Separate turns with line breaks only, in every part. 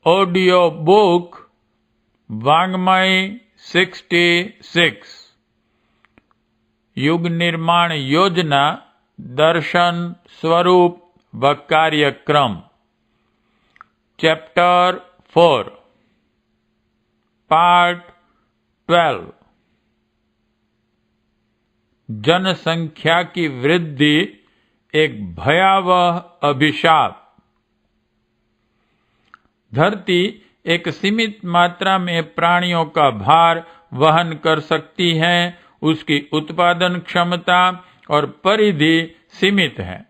Audio book वाङ्मय 66 युग निर्माण योजना दर्शन स्वरूप व कार्यक्रम चैप्टर 4 पार्ट 12 जनसंख्या की वृद्धि एक भयावह अभिशाप। धरती एक सीमित मात्रा में प्राणियों का भार वहन कर सकती है। उसकी उत्पादन क्षमता और परिधि सीमित है।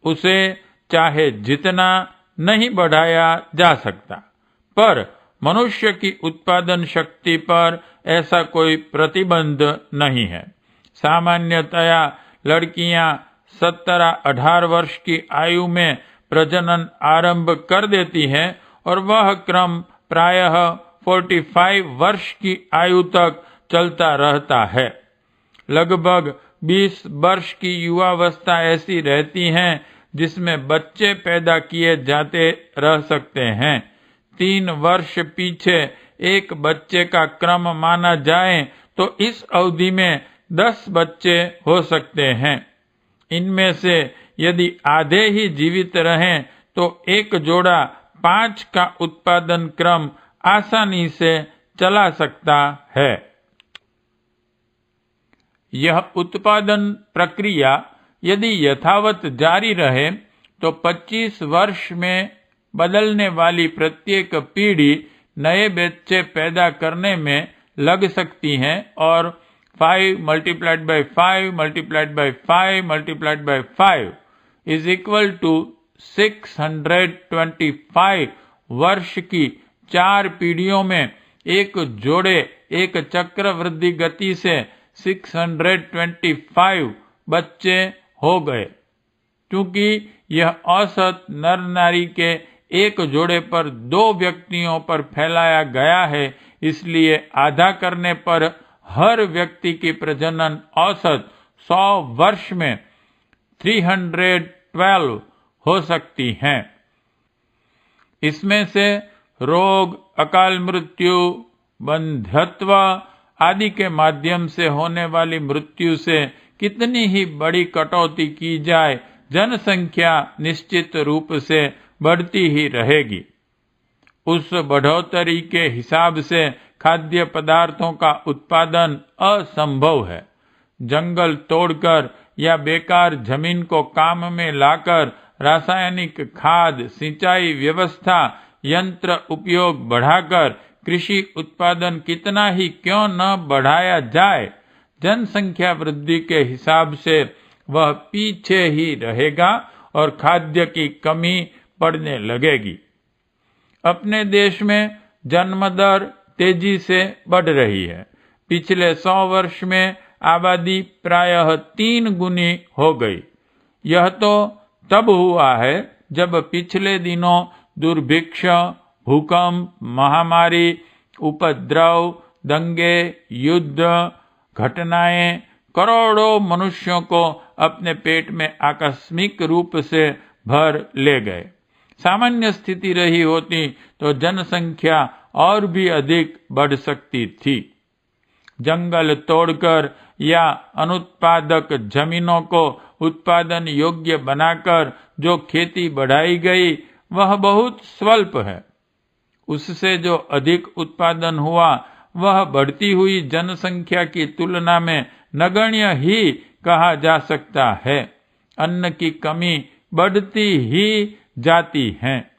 उसे चाहे जितना नहीं बढ़ाया जा सकता, पर मनुष्य की उत्पादन शक्ति पर ऐसा कोई प्रतिबंध नहीं है। सामान्यतया लड़कियां 17-18 वर्ष की आयु में प्रजनन आरंभ कर देती हैं और वह क्रम प्रायः 45 वर्ष की आयु तक चलता रहता है। लगभग 20 वर्ष की युवावस्था ऐसी रहती है जिसमें बच्चे पैदा किए जाते रह सकते हैं। 3 वर्ष पीछे एक बच्चे का क्रम माना जाए तो इस अवधि में 10 बच्चे हो सकते हैं। इनमें से यदि आधे ही जीवित रहें तो एक जोड़ा 5 का उत्पादन क्रम आसानी से चला सकता है। यह उत्पादन प्रक्रिया यदि यथावत जारी रहे तो 25 वर्ष में बदलने वाली प्रत्येक पीढ़ी नए बच्चे पैदा करने में लग सकती है और 5 multiplied by 5 multiplied by 5 multiplied by 5 is equal to 625 वर्ष की 4 पीढ़ियों में एक जोड़े एक चक्रवृद्धि गति से 625 बच्चे हो गए। क्योंकि यह औसत नर नारी के एक जोड़े पर 2 व्यक्तियों पर फैलाया गया है, इसलिए आधा करने पर हर व्यक्ति की प्रजनन औसत 100 वर्ष में 312 हो सकती है। इसमें से रोग, अकाल मृत्यु, बंध्यत्व आदि के माध्यम से होने वाली मृत्यु से कितनी ही बड़ी कटौती की जाए, जनसंख्या निश्चित रूप से बढ़ती ही रहेगी। उस बढ़ोतरी के हिसाब से खाद्य पदार्थों का उत्पादन असंभव है। जंगल तोड़कर या बेकार जमीन को काम में लाकर रासायनिक खाद, सिंचाई व्यवस्था, यंत्र उपयोग बढ़ाकर कृषि उत्पादन कितना ही क्यों न बढ़ाया जाए, जनसंख्या वृद्धि के हिसाब से वह पीछे ही रहेगा और खाद्य की कमी पड़ने लगेगी। अपने देश में जन्म दर तेजी से बढ़ रही है। पिछले 100 वर्ष में आबादी प्रायः 3 गुनी हो गई। यह तो तब हुआ है जब पिछले दिनों दुर्भिक्ष, भूकंप, महामारी, उपद्रव, दंगे, युद्ध, घटनाएं करोड़ों मनुष्यों को अपने पेट में आकस्मिक रूप से भर ले गए। सामान्य स्थिति रही होती तो जनसंख्या और भी अधिक बढ़ सकती थी। जंगल तोड़कर या अनुत्पादक जमीनों को उत्पादन योग्य बनाकर जो खेती बढ़ाई गई वह बहुत स्वल्प है। उससे जो अधिक उत्पादन हुआ वह बढ़ती हुई जनसंख्या की तुलना में नगण्य ही कहा जा सकता है। अन्न की कमी बढ़ती ही जाती है।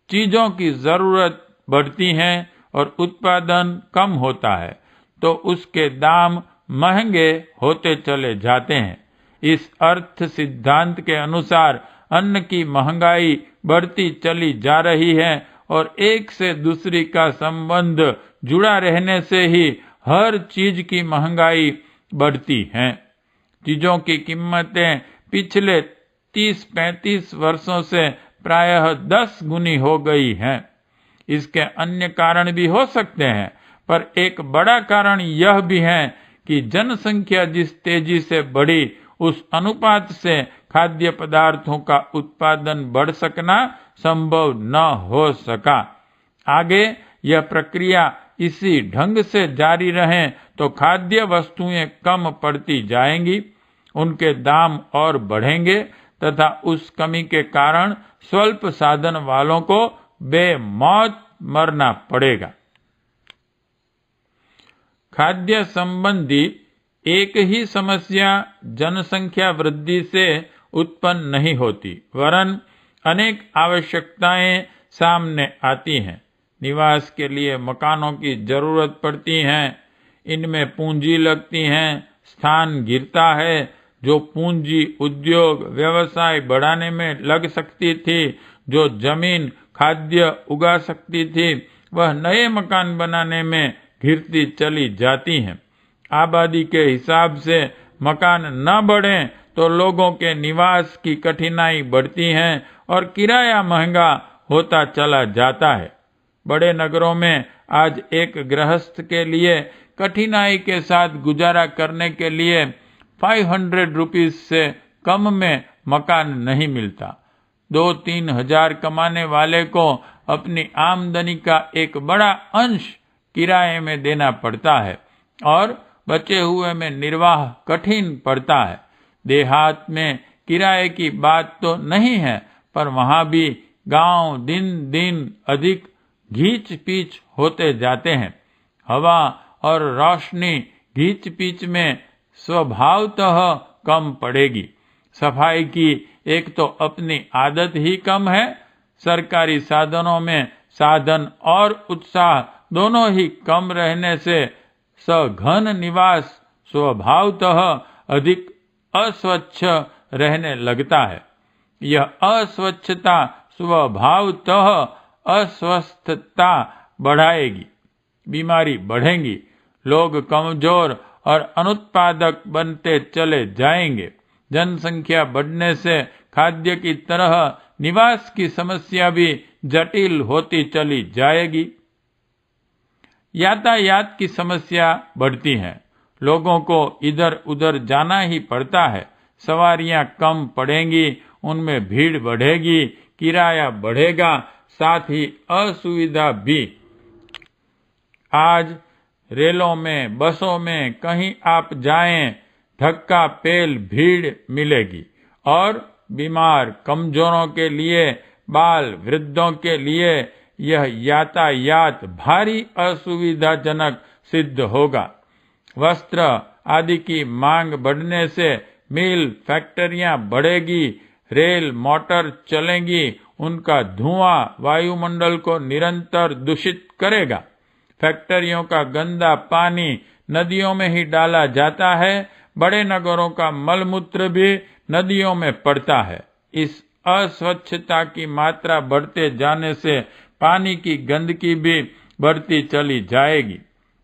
चीजों की जरूरत बढ़ती है और उत्पादन कम होता है तो उसके दाम महंगे होते चले जाते हैं। इस अर्थ सिद्धांत के अनुसार अन्न की महंगाई बढ़ती चली जा रही है और एक से दूसरी का संबंध जुड़ा रहने से ही हर चीज की महंगाई बढ़ती है। चीजों की कीमतें पिछले 30-35 वर्षों से प्रायः 10 गुनी हो गई हैं। इसके अन्य कारण भी हो सकते हैं, पर एक बड़ा कारण यह भी है कि जनसंख्या जिस तेजी से बढ़ी उस अनुपात से खाद्य पदार्थों का उत्पादन बढ़ सकना संभव न हो सका। आगे यह प्रक्रिया इसी ढंग से जारी रहे तो खाद्य वस्तुएं कम पड़ती जाएंगी, उनके दाम और बढ़ेंगे तथा उस कमी के कारण स्वल्प साधन वालों को बेमौत मरना पड़ेगा। खाद्य संबंधी एक ही समस्या जनसंख्या वृद्धि से उत्पन्न नहीं होती, वरन अनेक आवश्यकताएं सामने आती हैं। निवास के लिए मकानों की जरूरत पड़ती है, इनमें पूंजी लगती है, स्थान गिरता है। जो पूंजी उद्योग व्यवसाय बढ़ाने में लग सकती थी, जो जमीन खाद्य उगा सकती थी, वह नए मकान बनाने में घिरती चली जाती हैं। आबादी के हिसाब से मकान न बढ़े तो लोगों के निवास की कठिनाई बढ़ती है और किराया महंगा होता चला जाता है। बड़े नगरों में आज एक गृहस्थ के लिए कठिनाई के साथ गुजारा करने के लिए 500 रुपीज से कम में मकान नहीं मिलता। 2-3 हजार कमाने वाले को अपनी आमदनी का एक बड़ा अंश किराए में देना पड़ता है और बचे हुए में निर्वाह कठिन पड़ता है। देहात में किराए की बात तो नहीं है, पर वहां भी गांव दिन दिन अधिक घींच पीच होते जाते हैं। हवा और रोशनी घींच पीच में स्वभावतः कम पड़ेगी। सफाई की एक तो अपनी आदत ही कम है। सरकारी साधनों में साधन और उत्साह दोनों ही कम रहने से सघन निवास स्वभावतः अधिक अस्वच्छ रहने लगता है। यह अस्वच्छता स्वभावतः अस्वस्थता बढ़ाएगी, बीमारी बढ़ेंगी, लोग कमजोर और अनुत्पादक बनते चले जाएंगे। जनसंख्या बढ़ने से खाद्य की तरह निवास की समस्या भी जटिल होती चली जाएगी। यातायात की समस्या बढ़ती है, लोगों को इधर उधर जाना ही पड़ता है। सवारियां कम पड़ेंगी, उनमें भीड़ बढ़ेगी, किराया बढ़ेगा, साथ ही असुविधा भी। आज रेलों में, बसों में कहीं आप जाएं, धक्का पेल भीड़ मिलेगी और बीमार, कमजोरों के लिए, बाल वृद्धों के लिए यह यातायात भारी असुविधाजनक सिद्ध होगा। वस्त्र आदि की मांग बढ़ने से मिल, फैक्ट्रियां बढ़ेगी, रेल मोटर चलेंगी, उनका धुआं वायुमंडल को निरंतर दूषित करेगा। फैक्ट्रियों का गंदा पानी नदियों में ही डाला जाता है, बड़े नगरों का मलमूत्र भी नदियों में पड़ता है। इस अस्वच्छता की मात्रा बढ़ते जाने से पानी की गंदगी भी बढ़ती चली जाएगी।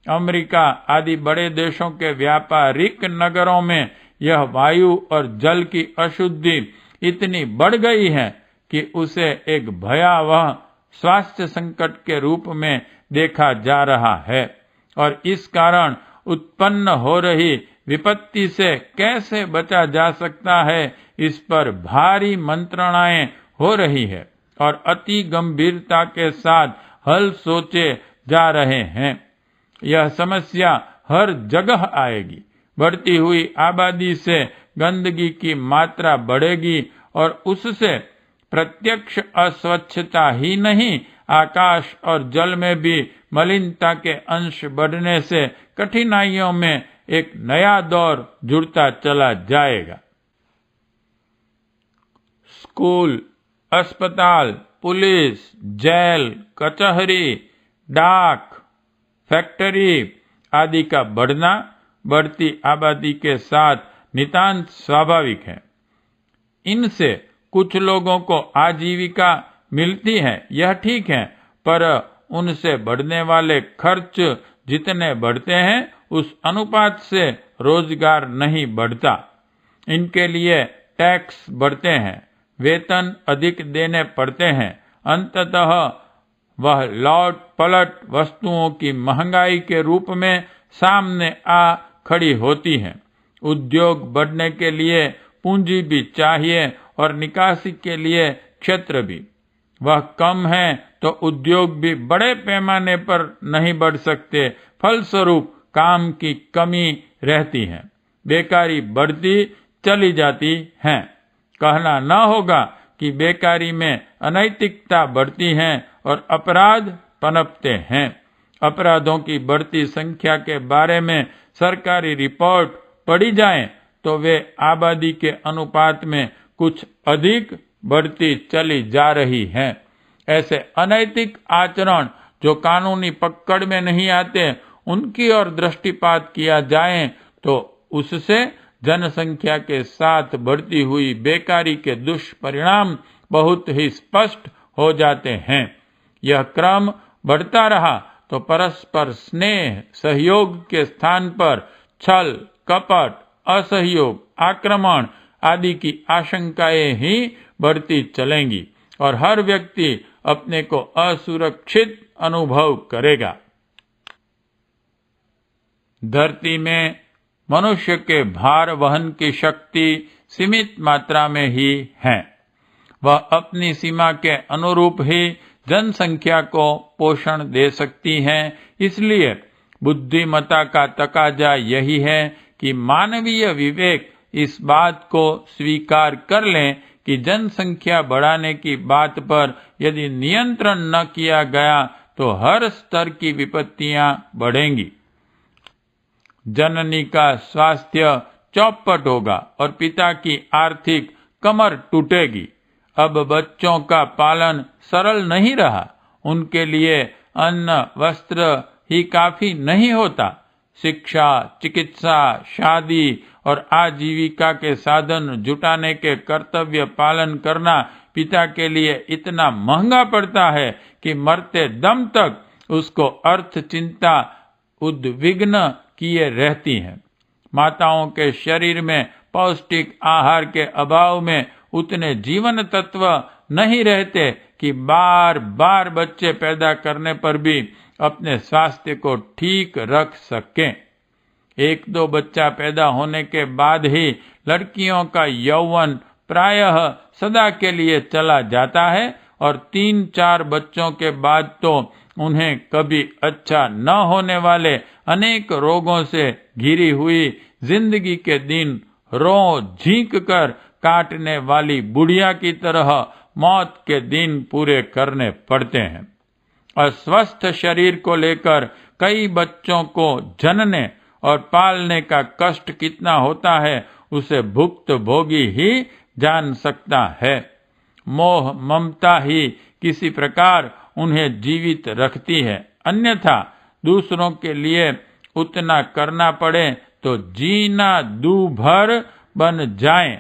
अमेरिका आदि बड़े देशों के व्यापारिक नगरों में यह वायु और जल की अशुद्धि इतनी बढ़ गई है कि उसे एक भयावह स्वास्थ्य संकट के रूप में देखा जा रहा है और इस कारण उत्पन्न हो रही विपत्ति से कैसे बचा जा सकता है, इस पर भारी मंत्रणाएं हो रही है और अति गंभीरता के साथ हल सोचे जा रहे हैं। यह समस्या हर जगह आएगी। बढ़ती हुई आबादी से गंदगी की मात्रा बढ़ेगी और उससे प्रत्यक्ष अस्वच्छता ही नहीं, आकाश और जल में भी मलिनता के अंश बढ़ने से कठिनाइयों में एक नया दौर जुड़ता चला जाएगा। स्कूल, अस्पताल, पुलिस, जेल, कचहरी, डाक, फैक्ट्री आदि का बढ़ना बढ़ती आबादी के साथ नितांत स्वाभाविक है। इनसे कुछ लोगों को आजीविका मिलती है, यह ठीक है, पर उनसे बढ़ने वाले खर्च जितने बढ़ते हैं उस अनुपात से रोजगार नहीं बढ़ता। इनके लिए टैक्स बढ़ते हैं, वेतन अधिक देने पड़ते हैं, अंततः वह लौट पलट वस्तुओं की महंगाई के रूप में सामने आ खड़ी होती हैं। उद्योग बढ़ने के लिए पूंजी भी चाहिए और निकासी के लिए क्षेत्र भी। वह कम है तो उद्योग भी बड़े पैमाने पर नहीं बढ़ सकते, फलस्वरूप काम की कमी रहती है, बेकारी बढ़ती चली जाती है। कहना न होगा कि बेकारी में अनैतिकता बढ़ती है और अपराध पनपते हैं। अपराधों की बढ़ती संख्या के बारे में सरकारी रिपोर्ट पढ़ी जाए तो वे आबादी के अनुपात में कुछ अधिक बढ़ती चली जा रही है। ऐसे अनैतिक आचरण जो कानूनी पकड़ में नहीं आते, उनकी ओर दृष्टिपात किया जाए तो उससे जनसंख्या के साथ बढ़ती हुई बेकारी के दुष्परिणाम बहुत ही स्पष्ट हो जाते हैं। यह क्रम बढ़ता रहा तो परस्पर स्नेह सहयोग के स्थान पर छल कपट, असहयोग, आक्रमण आदि की आशंकाएं ही बढ़ती चलेंगी और हर व्यक्ति अपने को असुरक्षित अनुभव करेगा। धरती में मनुष्य के भार वहन की शक्ति सीमित मात्रा में ही है। वह अपनी सीमा के अनुरूप ही जनसंख्या को पोषण दे सकती है। इसलिए बुद्धिमत्ता का तकाजा यही है कि मानवीय विवेक इस बात को स्वीकार कर लें कि जनसंख्या बढ़ाने की बात पर यदि नियंत्रण न किया गया तो हर स्तर की विपत्तियां बढ़ेंगी। जननी का स्वास्थ्य चौपट होगा और पिता की आर्थिक कमर टूटेगी। अब बच्चों का पालन सरल नहीं रहा। उनके लिए अन्न वस्त्र ही काफी नहीं होता। शिक्षा, चिकित्सा, शादी और आजीविका के साधन जुटाने के कर्तव्य पालन करना पिता के लिए इतना महंगा पड़ता है कि मरते दम तक उसको अर्थ चिंता उद्विग्न किए रहती है। माताओं के शरीर में पौष्टिक आहार के अभाव में उतने जीवन तत्व नहीं रहते कि बार बार बच्चे पैदा करने पर भी अपने स्वास्थ्य को ठीक रख सकें। एक दो बच्चा पैदा होने के बाद ही लड़कियों का यौवन प्रायः सदा के लिए चला जाता है और 3-4 बच्चों के बाद तो उन्हें कभी अच्छा न होने वाले अनेक रोगों से घिरी हुई जिंदगी के दिन रो झींक कर काटने वाली बुढ़िया की तरह मौत के दिन पूरे करने पड़ते हैं। अस्वस्थ शरीर को लेकर कई बच्चों को जनने और पालने का कष्ट कितना होता है उसे भुक्तभोगी ही जान सकता है। मोह ममता ही किसी प्रकार उन्हें जीवित रखती है, अन्यथा दूसरों के लिए उतना करना पड़े तो जीना दूभर बन जाए।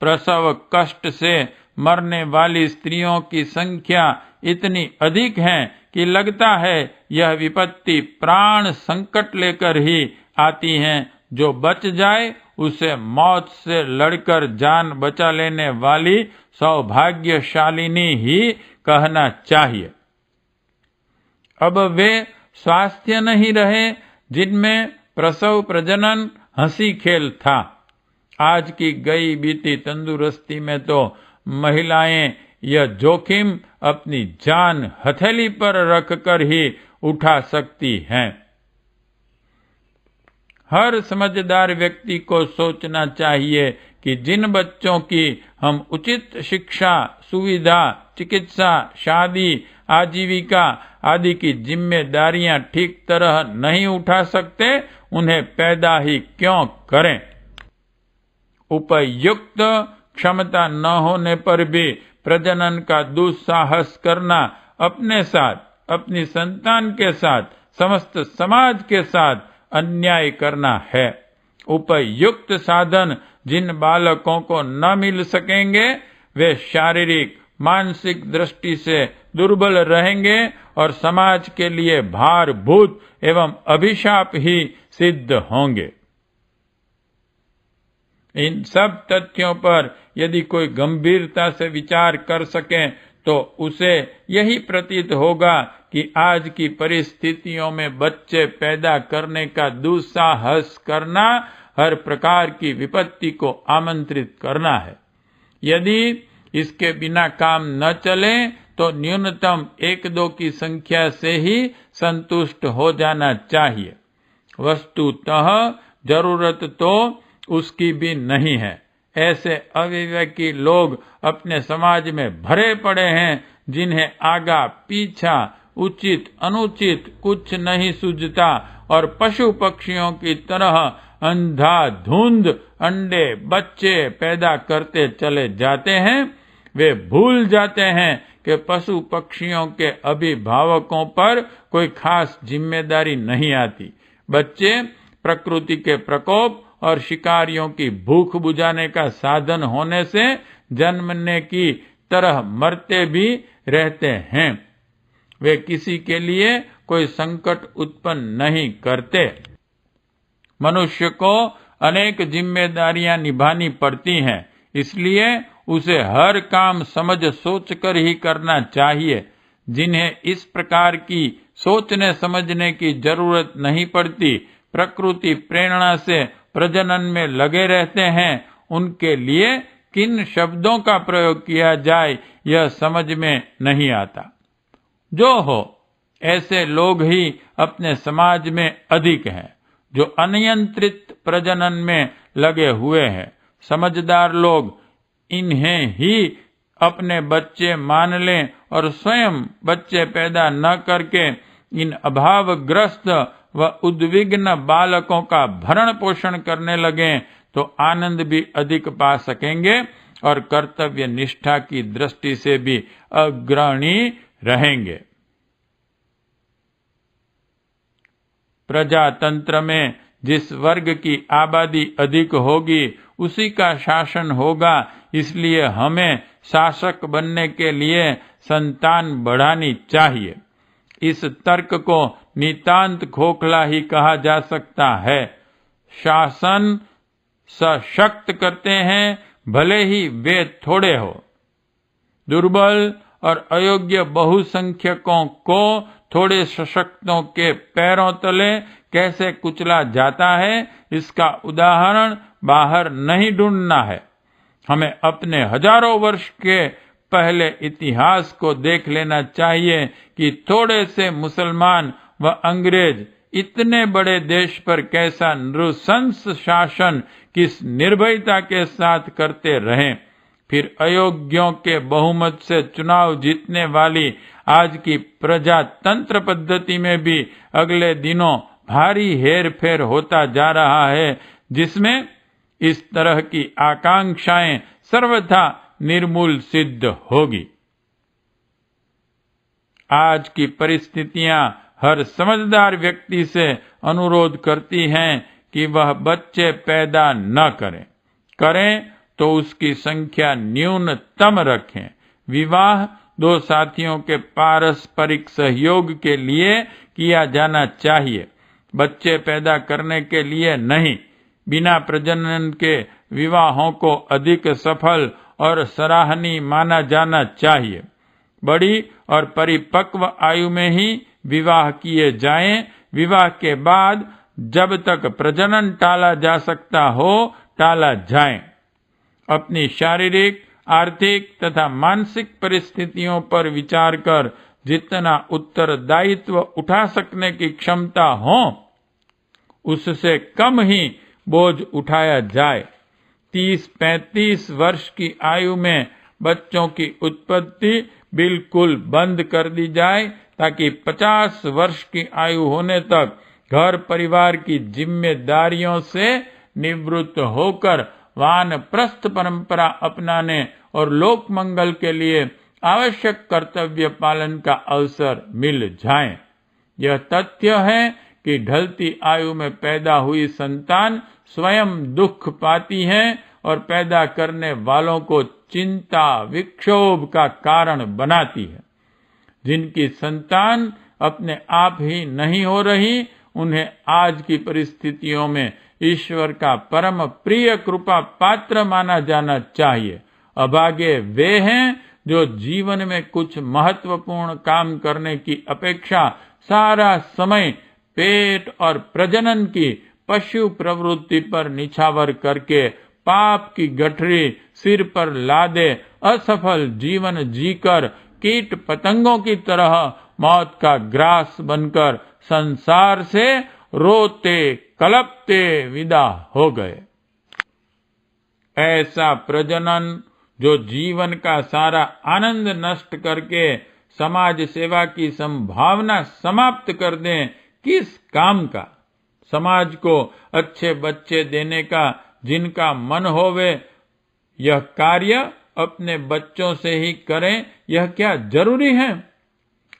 प्रसव कष्ट से मरने वाली स्त्रियों की संख्या इतनी अधिक है कि लगता है यह विपत्ति प्राण संकट लेकर ही आती है। जो बच जाए उसे मौत से लड़कर जान बचा लेने वाली सौभाग्यशालिनी ही कहना चाहिए। अब वे स्वास्थ्य नहीं रहे जिनमें प्रसव प्रजनन हंसी खेल था। आज की गई बीती तंदुरुस्ती में तो महिलाएं यह जोखिम अपनी जान हथेली पर रखकर ही उठा सकती हैं। हर समझदार व्यक्ति को सोचना चाहिए कि जिन बच्चों की हम उचित शिक्षा, सुविधा, चिकित्सा, शादी, आजीविका आदि की जिम्मेदारियां ठीक तरह नहीं उठा सकते, उन्हें पैदा ही क्यों करें। उपयुक्त क्षमता न होने पर भी प्रजनन का दुस्साहस करना अपने साथ, अपनी संतान के साथ, समस्त समाज के साथ अन्याय करना है। उपयुक्त साधन जिन बालकों को न मिल सकेंगे वे शारीरिक मानसिक दृष्टि से दुर्बल रहेंगे और समाज के लिए भारभूत एवं अभिशाप ही सिद्ध होंगे। इन सब तथ्यों पर यदि कोई गंभीरता से विचार कर सके तो उसे यही प्रतीत होगा कि आज की परिस्थितियों में बच्चे पैदा करने का दुस्साहस करना हर प्रकार की विपत्ति को आमंत्रित करना है। यदि इसके बिना काम न चले तो न्यूनतम 1-2 की संख्या से ही संतुष्ट हो जाना चाहिए। वस्तुतः जरूरत तो उसकी भी नहीं है। ऐसे अविवेकी लोग अपने समाज में भरे पड़े हैं, जिन्हें आगा पीछा, उचित अनुचित कुछ नहीं सूझता और पशु पक्षियों की तरह अंधाधुंध अंडे बच्चे पैदा करते चले जाते हैं। वे भूल जाते हैं कि पशु पक्षियों के अभिभावकों पर कोई खास जिम्मेदारी नहीं आती। बच्चे प्रकृति के प्रकोप और शिकारियों की भूख बुझाने का साधन होने से जन्मने की तरह मरते भी रहते हैं। वे किसी के लिए कोई संकट उत्पन्न नहीं करते। मनुष्य को अनेक जिम्मेदारियां निभानी पड़ती हैं, इसलिए उसे हर काम समझ सोचकर ही करना चाहिए। जिन्हें इस प्रकार की सोचने समझने की जरूरत नहीं पड़ती, प्रकृति प्रेरणा से प्रजनन में लगे रहते हैं, उनके लिए किन शब्दों का प्रयोग किया जाए यह समझ में नहीं आता। जो हो, ऐसे लोग ही अपने समाज में अधिक हैं, जो अनियंत्रित प्रजनन में लगे हुए हैं। समझदार लोग इन्हें ही अपने बच्चे मान लें और स्वयं बच्चे पैदा न करके इन अभावग्रस्त व उद्विग्न बालकों का भरण पोषण करने लगें तो आनंद भी अधिक पा सकेंगे और कर्तव्य निष्ठा की दृष्टि से भी अग्रणी रहेंगे। प्रजातंत्र में जिस वर्ग की आबादी अधिक होगी उसी का शासन होगा, इसलिए हमें शासक बनने के लिए संतान बढ़ानी चाहिए। इस तर्क को नितांत खोखला ही कहा जा सकता है। शासन सशक्त करते हैं, भले ही वे थोड़े हो। दुर्बल और अयोग्य बहुसंख्यकों को थोड़े सशक्तों के पैरों तले कैसे कुचला जाता है, इसका उदाहरण बाहर नहीं ढूंढना है। हमें अपने हजारों वर्ष के पहले इतिहास को देख लेना चाहिए कि थोड़े से मुसलमान व अंग्रेज इतने बड़े देश पर कैसा नृशंस शासन किस निर्भयता के साथ करते रहे। फिर अयोग्यों के बहुमत से चुनाव जीतने वाली आज की प्रजातंत्र पद्धति में भी अगले दिनों भारी हेरफेर होता जा रहा है, जिसमें इस तरह की आकांक्षाएं सर्वथा निर्मूल सिद्ध होगी। आज की परिस्थितियां हर समझदार व्यक्ति से अनुरोध करती हैं कि वह बच्चे पैदा न करें तो उसकी संख्या न्यूनतम रखें। विवाह दो साथियों के पारस्परिक सहयोग के लिए किया जाना चाहिए, बच्चे पैदा करने के लिए नहीं। बिना प्रजनन के विवाहों को अधिक सफल और सराहनीय माना जाना चाहिए। बड़ी और परिपक्व आयु में ही विवाह किए जाएं। विवाह के बाद जब तक प्रजनन टाला जा सकता हो टाला जाए। अपनी शारीरिक, आर्थिक तथा मानसिक परिस्थितियों पर विचार कर जितना उत्तरदायित्व उठा सकने की क्षमता हो उससे कम ही बोझ उठाया जाए। 30-35 वर्ष की आयु में बच्चों की उत्पत्ति बिल्कुल बंद कर दी जाए ताकि 50 वर्ष की आयु होने तक घर परिवार की जिम्मेदारियों से निवृत्त होकर वानप्रस्थ परंपरा अपनाने और लोक मंगल के लिए आवश्यक कर्तव्य पालन का अवसर मिल जाए। यह तथ्य है कि ढलती आयु में पैदा हुई संतान स्वयं दुख पाती है और पैदा करने वालों को चिंता विक्षोभ का कारण बनाती है। जिनकी संतान अपने आप ही नहीं हो रही, उन्हें आज की परिस्थितियों में ईश्वर का परम प्रिय कृपा पात्र माना जाना चाहिए। अभागे वे हैं जो जीवन में कुछ महत्वपूर्ण काम करने की अपेक्षा सारा समय पेट और प्रजनन की पशु प्रवृत्ति पर निछावर करके पाप की गठरी सिर पर लादे असफल जीवन जीकर कीट पतंगों की तरह मौत का ग्रास बनकर संसार से रोते कलपते विदा हो गए। ऐसा प्रजनन जो जीवन का सारा आनंद नष्ट करके समाज सेवा की संभावना समाप्त कर दें, किस काम का? समाज को अच्छे बच्चे देने का जिनका मन होवे, यह कार्य अपने बच्चों से ही करें, यह क्या जरूरी है?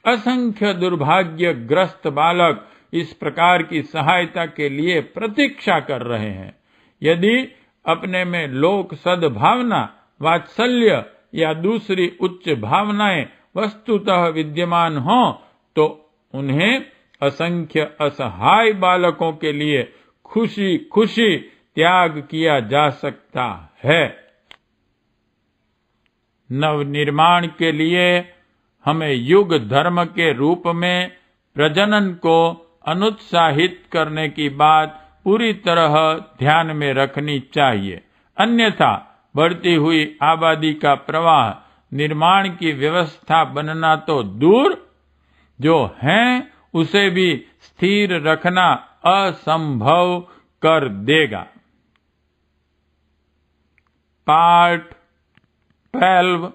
असंख्य दुर्भाग्यग्रस्त बालक इस प्रकार की सहायता के लिए प्रतीक्षा कर रहे हैं। यदि अपने में लोक सद्भावना, वात्सल्य या दूसरी उच्च भावनाएं वस्तुतः विद्यमान हों, तो उन्हें असंख्य असहाय बालकों के लिए खुशी खुशी त्याग किया जा सकता है। नवनिर्माण के लिए हमें युग धर्म के रूप में प्रजनन को अनुत्साहित करने की बात पूरी तरह ध्यान में रखनी चाहिए। अन्यथा बढ़ती हुई आबादी का प्रवाह निर्माण की व्यवस्था बनना तो दूर, जो है उसे भी स्थिर रखना असंभव कर देगा। पार्ट 12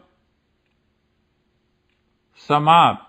समाप्त।